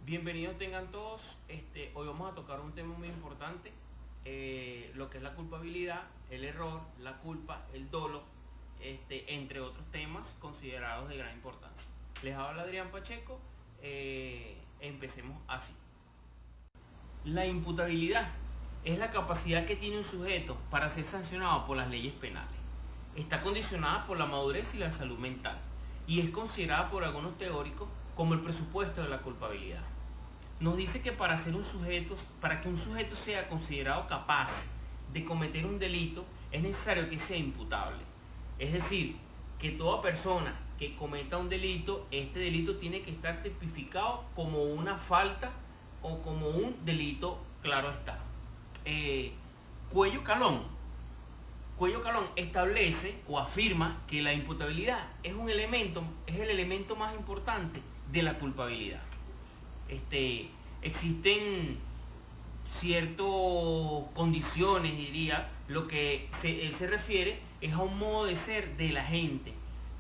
Bienvenidos tengan todos. Hoy vamos a tocar un tema muy importante, lo que es la culpabilidad, el error, la culpa, el dolo, entre otros temas considerados de gran importancia. Les habla Adrián Pacheco. Empecemos así. La imputabilidad es la capacidad que tiene un sujeto para ser sancionado por las leyes penales. Está condicionada por la madurez y la salud mental y es considerada por algunos teóricos como el presupuesto de la culpabilidad. Nos dice que para que un sujeto sea considerado capaz de cometer un delito es necesario que sea imputable. Es decir, que toda persona que cometa un delito, este delito tiene que estar tipificado como una falta o como un delito, claro está. Cuello Calón establece o afirma que la imputabilidad es el elemento más importante de la culpabilidad. Existen ciertas condiciones, diría, lo que él se refiere es a un modo de ser de la gente,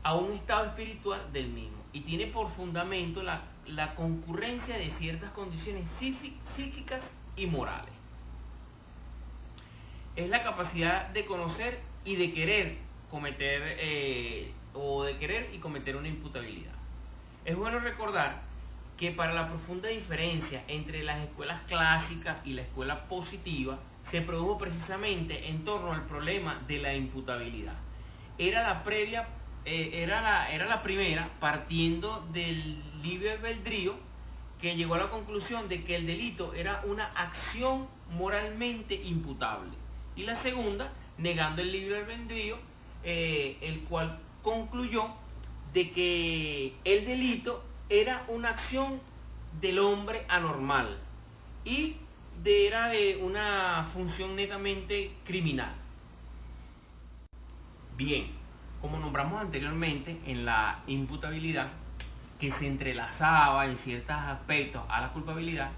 a un estado espiritual del mismo, y tiene por fundamento la concurrencia de ciertas condiciones psíquicas y morales. Es la capacidad de conocer y de querer cometer y cometer una imputabilidad. Es bueno recordar que para la profunda diferencia entre las escuelas clásicas y la escuela positiva se produjo precisamente en torno al problema de la imputabilidad. Era la primera partiendo del libre albedrío, que llegó a la conclusión de que el delito era una acción moralmente imputable, y la segunda negando el libre albedrío, el cual concluyó de que el delito era una acción del hombre anormal y era de una función netamente criminal. Bien, como nombramos anteriormente, en la imputabilidad, que se entrelazaba en ciertos aspectos a la culpabilidad,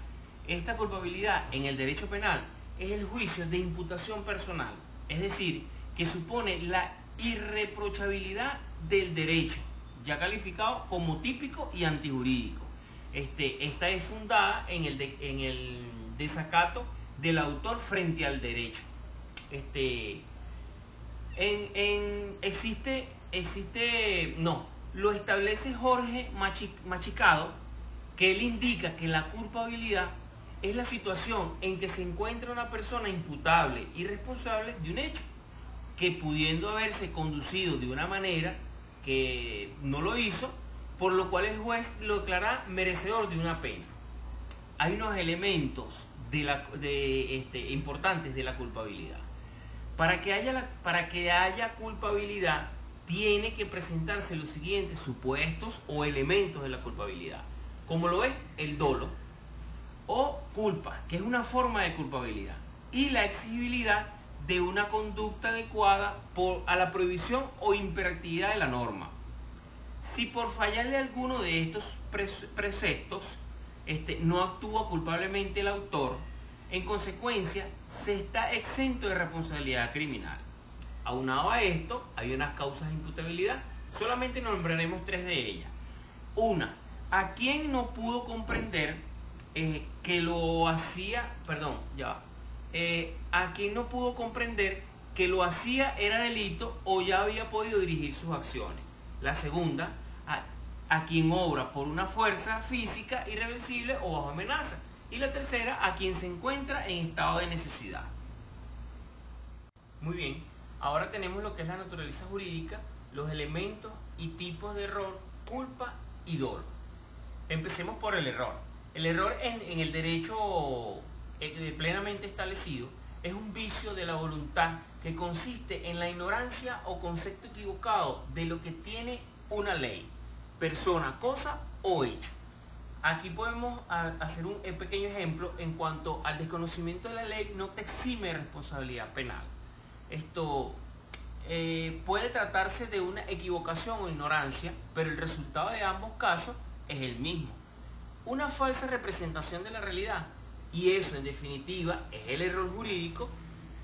esta culpabilidad en el derecho penal es el juicio de imputación personal, es decir, que supone la irreprochabilidad del derecho, ya calificado como típico y antijurídico. Esta es fundada en el desacato del autor frente al derecho. Lo establece Jorge Machicado, que él indica que la culpabilidad es la situación en que se encuentra una persona imputable y responsable de un hecho que, pudiendo haberse conducido de una manera que no lo hizo, por lo cual el juez lo declara merecedor de una pena. Hay unos elementos importantes de la culpabilidad. Para que haya culpabilidad, tiene que presentarse los siguientes supuestos o elementos de la culpabilidad, como lo es el dolo o culpa, que es una forma de culpabilidad, y la exigibilidad de una conducta adecuada a la prohibición o imperatividad de la norma. Si por fallarle alguno de estos preceptos no actúa culpablemente el autor, en consecuencia se está exento de responsabilidad criminal. Aunado a esto, hay unas causas de imputabilidad. Solamente nombraremos tres de ellas. Una, a quien no pudo comprender que lo hacía, a quien no pudo comprender que lo hacía era delito o ya había podido dirigir sus acciones. La segunda, a quien obra por una fuerza física irreversible o bajo amenaza. Y la tercera, a quien se encuentra en estado de necesidad. Muy bien, ahora tenemos lo que es la naturaleza jurídica, los elementos y tipos de error, culpa y dolo. Empecemos por el error. El error en el derecho plenamente establecido es un vicio de la voluntad que consiste en la ignorancia o concepto equivocado de lo que tiene una ley, persona, cosa o hecho. Aquí podemos hacer un pequeño ejemplo en cuanto al desconocimiento de la ley no te exime de responsabilidad penal. Esto puede tratarse de una equivocación o ignorancia, pero el resultado de ambos casos es el mismo. Una falsa representación de la realidad, y eso en definitiva es el error jurídico,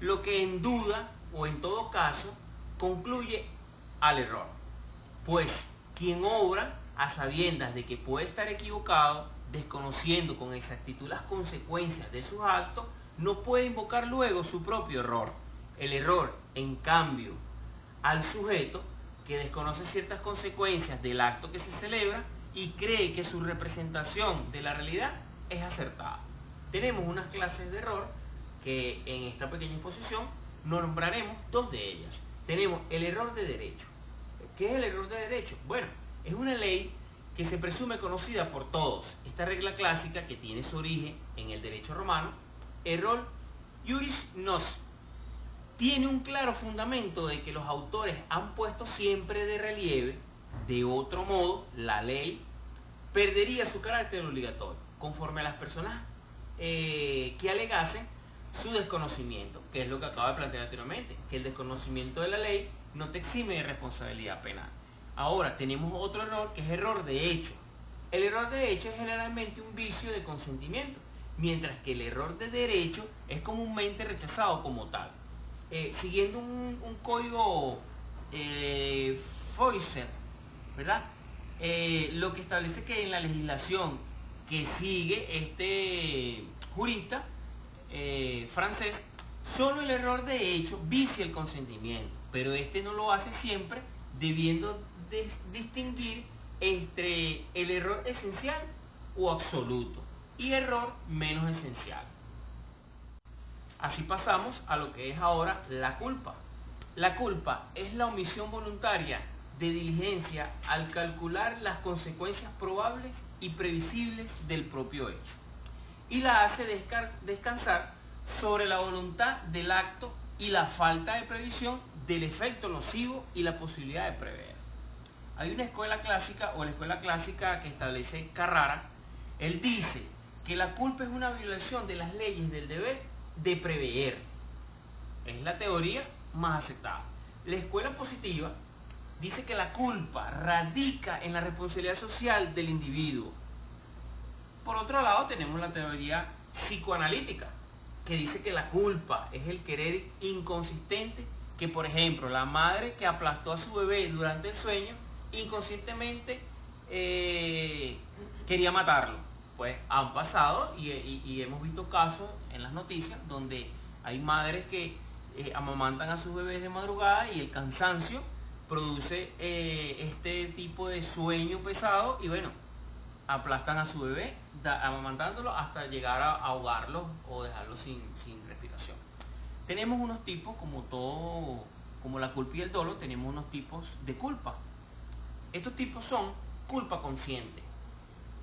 lo que en duda o en todo caso concluye al error. Pues quien obra a sabiendas de que puede estar equivocado desconociendo con exactitud las consecuencias de sus actos, no puede invocar luego su propio error. El error, en cambio, al sujeto que desconoce ciertas consecuencias del acto que se celebra y cree que su representación de la realidad es acertada. Tenemos unas clases de error que en esta pequeña exposición nombraremos dos de ellas. Tenemos el error de derecho. ¿Qué es el error de derecho? Bueno, es una ley que se presume conocida por todos. Esta regla clásica, que tiene su origen en el derecho romano, error iuris nos, tiene un claro fundamento de que los autores han puesto siempre de relieve. De otro modo, la ley perdería su carácter obligatorio, conforme a las personas que alegasen su desconocimiento, que es lo que acabo de plantear anteriormente, que el desconocimiento de la ley no te exime de responsabilidad penal. Ahora, tenemos otro error, que es error de hecho. El error de hecho es generalmente un vicio de consentimiento, mientras que el error de derecho es comúnmente rechazado como tal. Siguiendo un código Feuchter, ¿verdad? Lo que establece que en la legislación que sigue este jurista francés, solo el error de hecho vicia el consentimiento, pero este no lo hace siempre, debiendo distinguir entre el error esencial o absoluto y error menos esencial. Así pasamos a lo que es ahora la culpa. La culpa es la omisión voluntaria de diligencia al calcular las consecuencias probables y previsibles del propio hecho, y la hace descansar sobre la voluntad del acto y la falta de previsión del efecto nocivo y la posibilidad de prever. Hay una escuela clásica, o la escuela clásica que establece Carrara. Él dice que la culpa es una violación de las leyes del deber de prever. Es la teoría más aceptada. La escuela positiva dice que la culpa radica en la responsabilidad social del individuo. Por otro lado, tenemos la teoría psicoanalítica, que dice que la culpa es el querer inconsistente, que por ejemplo la madre que aplastó a su bebé durante el sueño inconscientemente quería matarlo. Pues han pasado y hemos visto casos en las noticias donde hay madres que amamantan a sus bebés de madrugada y el cansancio produce este tipo de sueño pesado y bueno, aplastan a su bebé amamantándolo hasta llegar a ahogarlo o dejarlo sin respiración. Tenemos unos tipos, como la culpa y el dolo, tenemos unos tipos de culpa. Estos tipos son culpa consciente.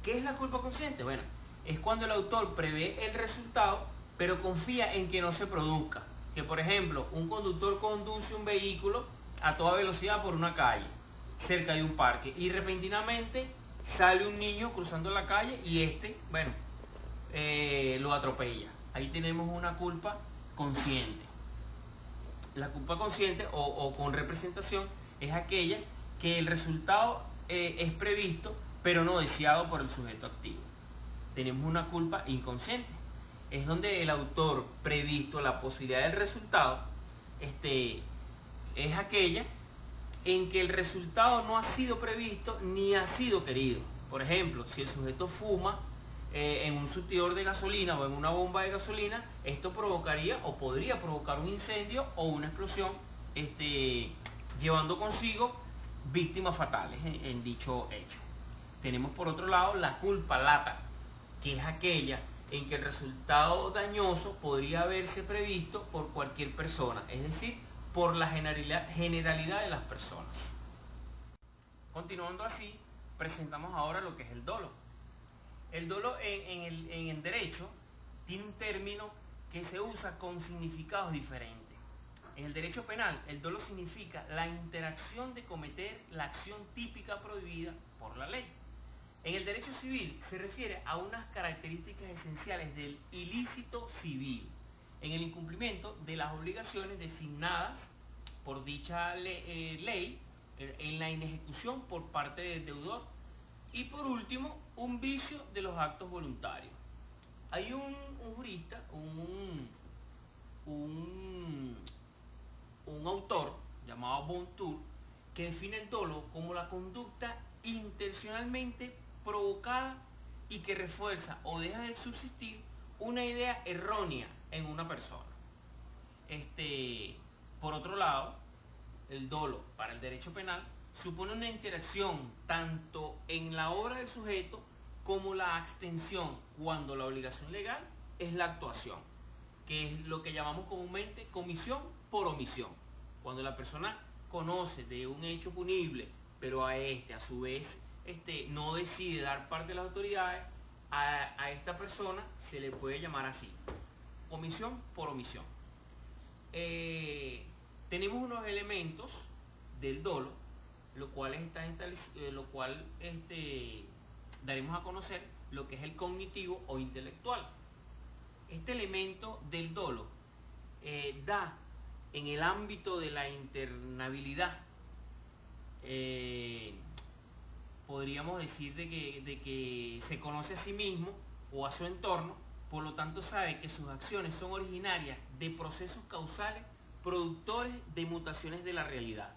¿Qué es la culpa consciente? Bueno, es cuando el autor prevé el resultado, pero confía en que no se produzca. Que por ejemplo, un conductor conduce un vehículo a toda velocidad por una calle, cerca de un parque, y repentinamente sale un niño cruzando la calle y lo atropella. Ahí tenemos una culpa consciente. La culpa consciente o con representación es aquella que el resultado es previsto pero no deseado por el sujeto activo. Tenemos una culpa inconsciente, es donde el autor previsto la posibilidad del resultado es aquella en que el resultado no ha sido previsto ni ha sido querido. Por ejemplo, si el sujeto fuma en un surtidor de gasolina o en una bomba de gasolina, esto provocaría o podría provocar un incendio o una explosión, llevando consigo víctimas fatales en dicho hecho. Tenemos por otro lado la culpa lata, que es aquella en que el resultado dañoso podría haberse previsto por cualquier persona, es decir, por la generalidad de las personas. Continuando así, presentamos ahora lo que es el dolo. El dolo en el derecho tiene un término que se usa con significados diferentes. En el derecho penal, el dolo significa la interacción de cometer la acción típica prohibida por la ley. En el derecho civil se refiere a unas características esenciales del ilícito civil, en el incumplimiento de las obligaciones designadas por dicha ley, en la inejecución por parte del deudor y por último, un vicio de los actos voluntarios. Hay un jurista, un autor llamado Bontour, que define el dolo como la conducta intencionalmente provocada y que refuerza o deja de subsistir una idea errónea en una persona. Por otro lado, el dolo para el derecho penal supone una interacción tanto en la obra del sujeto como la abstención cuando la obligación legal es la actuación, que es lo que llamamos comúnmente comisión por omisión. Cuando la persona conoce de un hecho punible, pero a su vez no decide dar parte de las autoridades, a esta persona se le puede llamar así, comisión por omisión. Tenemos unos elementos del dolo, lo cual daremos a conocer lo que es el cognitivo o intelectual. Este elemento del dolo da en el ámbito de la internabilidad, podríamos decir de que se conoce a sí mismo o a su entorno, por lo tanto sabe que sus acciones son originarias de procesos causales productores de mutaciones de la realidad,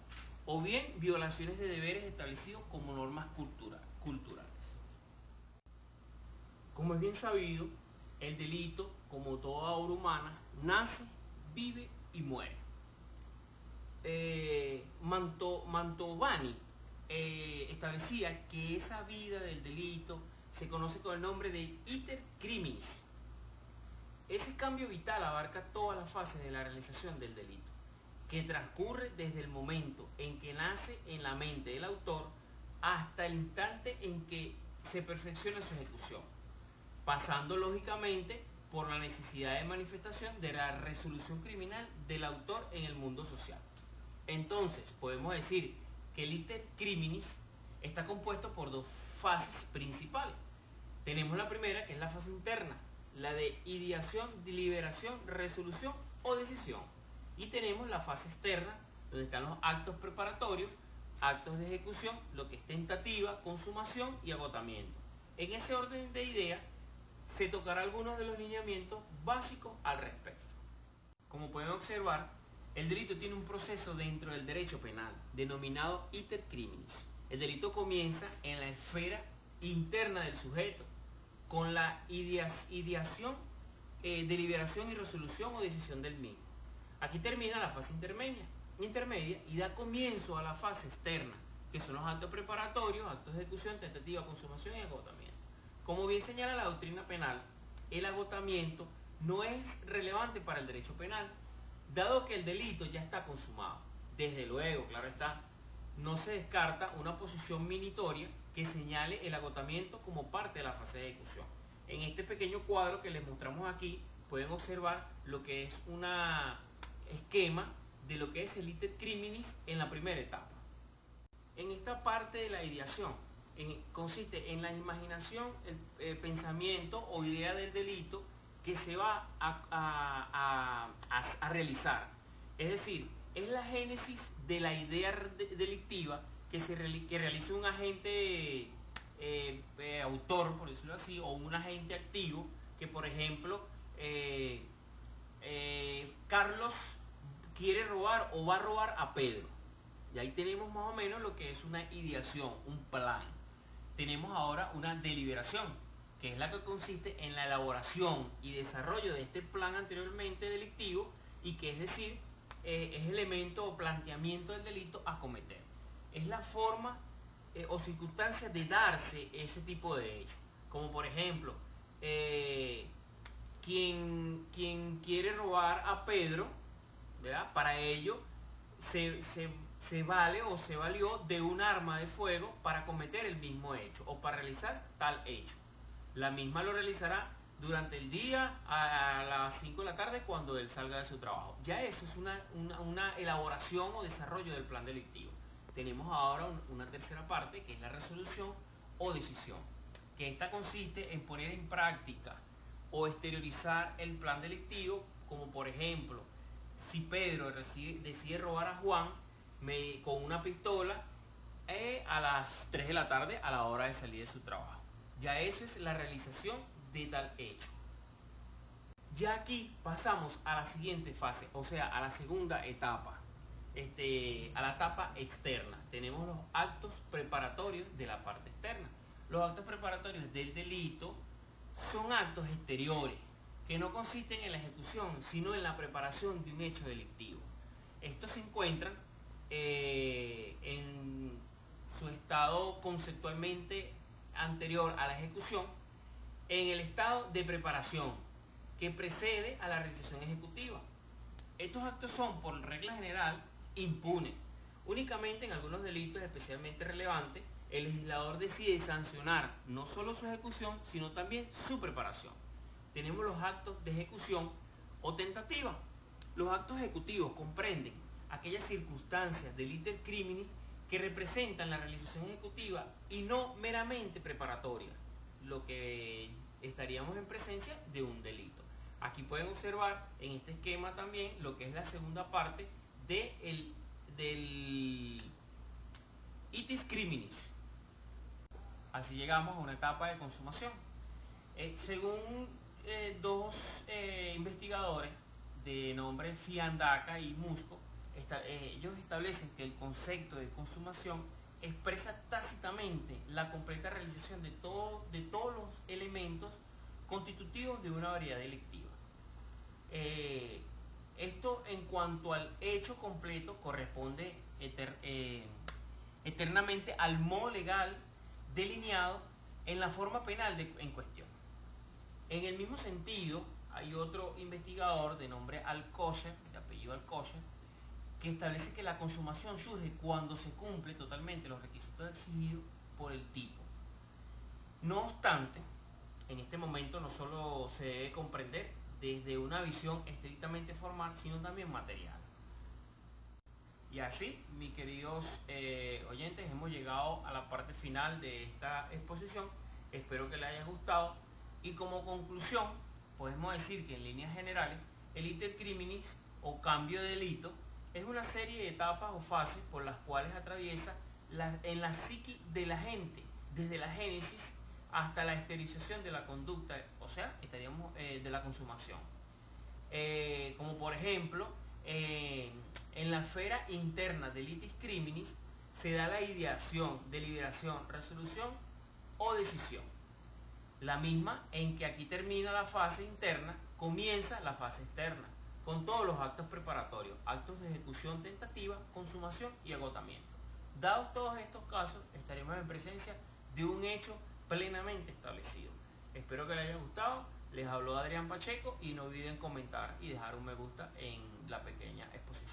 o bien violaciones de deberes establecidos como normas culturales. Como es bien sabido, el delito, como toda obra humana, nace, vive y muere. Mantovani establecía que esa vida del delito se conoce con el nombre de iter criminis. Ese cambio vital abarca todas las fases de la realización del delito, que transcurre desde el momento en que nace en la mente del autor hasta el instante en que se perfecciona su ejecución, pasando lógicamente por la necesidad de manifestación de la resolución criminal del autor en el mundo social. Entonces, podemos decir que el iter criminis está compuesto por dos fases principales. Tenemos la primera, que es la fase interna, la de ideación, deliberación, resolución o decisión. Y tenemos la fase externa, donde están los actos preparatorios, actos de ejecución, lo que es tentativa, consumación y agotamiento. En ese orden de ideas, se tocará algunos de los lineamientos básicos al respecto. Como pueden observar, el delito tiene un proceso dentro del derecho penal, denominado iter criminis. El delito comienza en la esfera interna del sujeto, con la ideación, deliberación y resolución o decisión del mismo. Aquí termina la fase intermedia y da comienzo a la fase externa, que son los actos preparatorios, actos de ejecución, tentativa, consumación y agotamiento. Como bien señala la doctrina penal, el agotamiento no es relevante para el derecho penal, dado que el delito ya está consumado. Desde luego, claro está, no se descarta una posición minitoria que señale el agotamiento como parte de la fase de ejecución. En este pequeño cuadro que les mostramos aquí, pueden observar lo que es un esquema de lo que es el iter criminis en la primera etapa. En esta parte de la ideación, consiste en la imaginación, el pensamiento o idea del delito que se va a realizar. Es decir, es la génesis de la idea delictiva que realiza un agente autor, por decirlo así, o un agente activo, que por ejemplo, Carlos quiere robar o va a robar a Pedro. Y ahí tenemos más o menos lo que es una ideación, un plan. Tenemos ahora una deliberación, que es la que consiste en la elaboración y desarrollo de este plan anteriormente delictivo, y que es decir, es elemento o planteamiento del delito a cometer. Es la forma o circunstancia de darse ese tipo de hechos. Como por ejemplo, quien quiere robar a Pedro, ¿verdad? Para ello se vale o se valió de un arma de fuego para cometer el mismo hecho o para realizar tal hecho. La misma lo realizará durante el día a las 5 de la tarde cuando él salga de su trabajo. Ya eso es una elaboración o desarrollo del plan delictivo. Tenemos ahora una tercera parte, que es la resolución o decisión, que esta consiste en poner en práctica o exteriorizar el plan delictivo, como por ejemplo, si Pedro decide robar a Juan con una pistola a las 3 de la tarde a la hora de salir de su trabajo. Ya esa es la realización de tal hecho. Ya aquí pasamos a la siguiente fase, o sea, a la segunda etapa, a la etapa externa. Tenemos los actos preparatorios de la parte externa. Los actos preparatorios del delito son actos exteriores que no consisten en la ejecución, sino en la preparación de un hecho delictivo. Estos se encuentran en su estado conceptualmente anterior a la ejecución, en el estado de preparación que precede a la realización ejecutiva. Estos actos son, por regla general, impunes. Únicamente en algunos delitos especialmente relevantes, el legislador decide sancionar no solo su ejecución, sino también su preparación. Tenemos los actos de ejecución o tentativa. Los actos ejecutivos comprenden aquellas circunstancias del iter criminis que representan la realización ejecutiva y no meramente preparatoria, lo que estaríamos en presencia de un delito. Aquí pueden observar en este esquema también lo que es la segunda parte del itis criminis. Así llegamos a una etapa de consumación. Según dos investigadores de nombre Fiandaca y Musco, ellos establecen que el concepto de consumación expresa tácitamente la completa realización de todos los elementos constitutivos de una variedad delictiva. Esto en cuanto al hecho completo corresponde eternamente al modo legal delineado en la forma penal en cuestión. En el mismo sentido, hay otro investigador de nombre Alcocer, de apellido Alcocer, que establece que la consumación surge cuando se cumple totalmente los requisitos exigidos por el tipo. No obstante, en este momento no solo se debe comprender desde una visión estrictamente formal, sino también material. Y así, mis queridos oyentes, hemos llegado a la parte final de esta exposición. Espero que les haya gustado. Y como conclusión, podemos decir que en líneas generales, el iter criminis o cambio de delito es una serie de etapas o fases por las cuales atraviesa en la psiqui de la gente, desde la génesis hasta la exteriorización de la conducta, o sea, estaríamos de la consumación. Como por ejemplo, en la esfera interna del itis criminis se da la ideación, deliberación, resolución o decisión. La misma en que aquí termina la fase interna, comienza la fase externa, con todos los actos preparatorios, actos de ejecución tentativa, consumación y agotamiento. Dados todos estos casos, estaremos en presencia de un hecho plenamente establecido. Espero que les haya gustado. Les habló Adrián Pacheco y no olviden comentar y dejar un me gusta en la pequeña exposición.